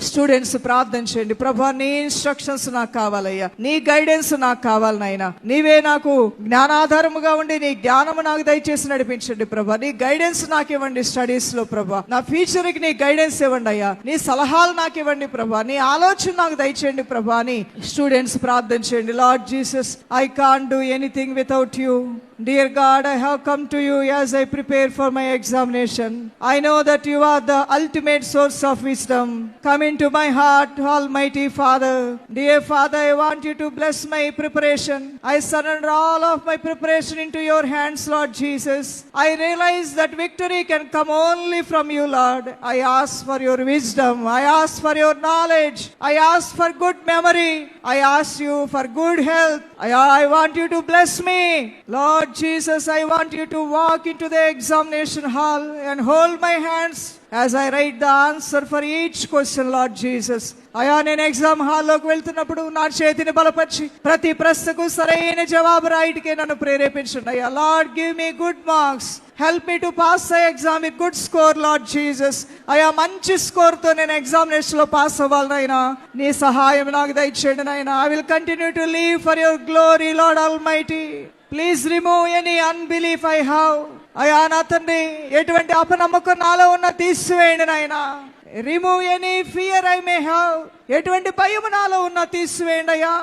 Students ప్రార్థన చేయండి. ప్రభా, నీ ఇన్స్ట్రక్షన్స్ నాకు కావాలయ్యా, నీ గైడెన్స్ నాకు కావాలి నాయనా. నీవే నాకు జ్ఞానాధారముగా ఉండి నీ జ్ఞానము నాకు దయచేసి నడిపించండి ప్రభా. నీ గైడెన్స్ నాకు ఇవ్వండి స్టడీస్ లో ప్రభా. నా ఫ్యూచర్ కి నీ గైడెన్స్ ఇవ్వండి అయ్యా. నీ సలహాలు నాకు ఇవ్వండి ప్రభా. నీ ఆలోచన నాకు దయచేయండి ప్రభా అని స్టూడెంట్స్ ప్రార్థన చేయండి. Lord Jesus, I can't do anything without you. Dear God, I have come to you as I prepare for my examination. I know that you are the ultimate source of wisdom. Come into my heart, Almighty Father. Dear Father, I want you to bless my preparation. I surrender all of my preparation into your hands, Lord Jesus. I realize that victory can come only from you, Lord. I ask for your wisdom. I ask for your knowledge. I ask for good memory. I ask you for good health. I want you to bless me, Lord Jesus. I want you to walk into the examination hall and hold my hands as I write the answer for each question, Lord Jesus. అయా, నేను exam హాల్లోకి వెళ్తున్నప్పుడు నా చేతిని బలపరిచి ప్రతి ప్రశ్నకు సరైన జవాబు రాయటికే నన్ను ప్రేరేపించండి అయ్యా. Lord, give me good marks. Help me to pass the exam with good score, lord Jesus. అయా, మంచి స్కోర్ తో నేను ఎగ్జామినేషన్ లో పాస్ అవ్వాలనైనా నీ సహాయం నాకు దయచేయండి నాయనా. I will continue to leave for your glory, lord almighty. Please remove any unbelief I have. అయా నా తండ్రి, ఎటువంటి అపనమ్మకం నాలో ఉన్న తీసివేయండి నాయనా. Remove any fear I may have. ఎటువంటి భయము నాలో ఉన్న తీసివేయండి అయ్యా.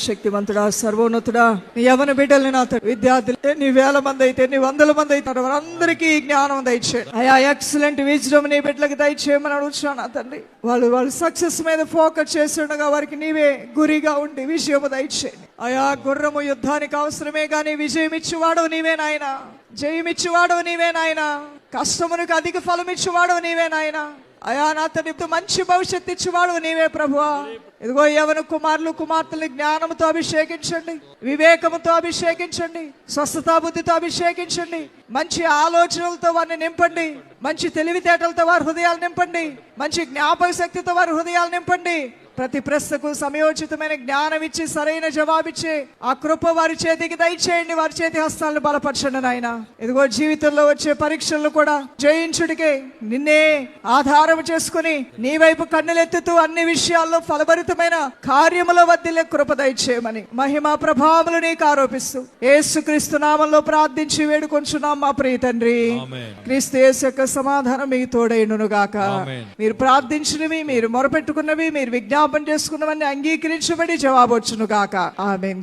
శక్తివంతుడా, సర్వోన్నతుడా, నీ యవన బిడ్డల్ని నా విద్యార్థులు నీ 1000 మంది అయితే, నీ 100 మంది అయితే వారందరికీ జ్ఞానం దయచేయండి అయ్యా. ఎక్సలెంట్ విజ్డమ్ నీ బిడ్డలకు దయచేయమని అడుగుతున్నాను నా తండ్రి. వాళ్ళు సక్సెస్ మీద ఫోకస్ చేస్తుండగా వారికి నీవే గురిగా ఉండి విజయము దయచేయండి అయ్యా. గుర్రము యుద్ధానికి అవసరమే గానీ విజయం ఇచ్చేవాడు నీవే నాయనా. జయమిచ్చేవాడు నీవే నాయనా. కష్టమునికి అధిక ఫలం ఇచ్చేవాడు నీవే నాయనా. అయా నా తండ్రి, మంచి భవిష్యత్తు ఇచ్చేవాడు నీవే ప్రభువా. ఇదిగో యవన కుమారులు కుమార్తెలు జ్ఞానంతో అభిషేకించండి, వివేకముతో అభిషేకించండి, స్వస్థతా బుద్ధితో అభిషేకించండి. మంచి ఆలోచనలతో వారిని నింపండి. మంచి తెలివితేటలతో వారి హృదయాలు నింపండి. మంచి జ్ఞాపక శక్తితో వారి హృదయాలు నింపండి. ప్రతి ప్రశ్నకు సమయోచితమైన జ్ఞానం ఇచ్చి సరైన జవాబిచ్చి ఆ కృప వారి చేతికి దయచేయండి. వారి చేతి హస్తాలను బలపరచండి నాయన. ఇదిగో జీవితంలో వచ్చే పరీక్షలను కూడా జయించుడికే నిన్నే ఆధారం చేసుకుని నీ వైపు కన్నులెత్తుతూ అన్ని విషయాల్లో ఫలభరితమైన కార్యముల వద్దిలే కృప దయచేయమని మహిమా ప్రభావములు నీకు ఆరోపిస్తూ యేసుక్రీస్తు నామంలో ప్రార్థించి వేడుకొంచున్నాం మా ప్రియ తండ్రి. క్రీస్తు యేసు యొక్క సమాధానం మీకు తోడైండును గాక. మీరు ప్రార్థించినవి, మీరు మొరపెట్టుకున్నవి, మీరు విజ్ఞాపన చేసుకున్నవన్నీ అంగీకరించబడి జవాబు వచ్చును గాక. ఆమేన్.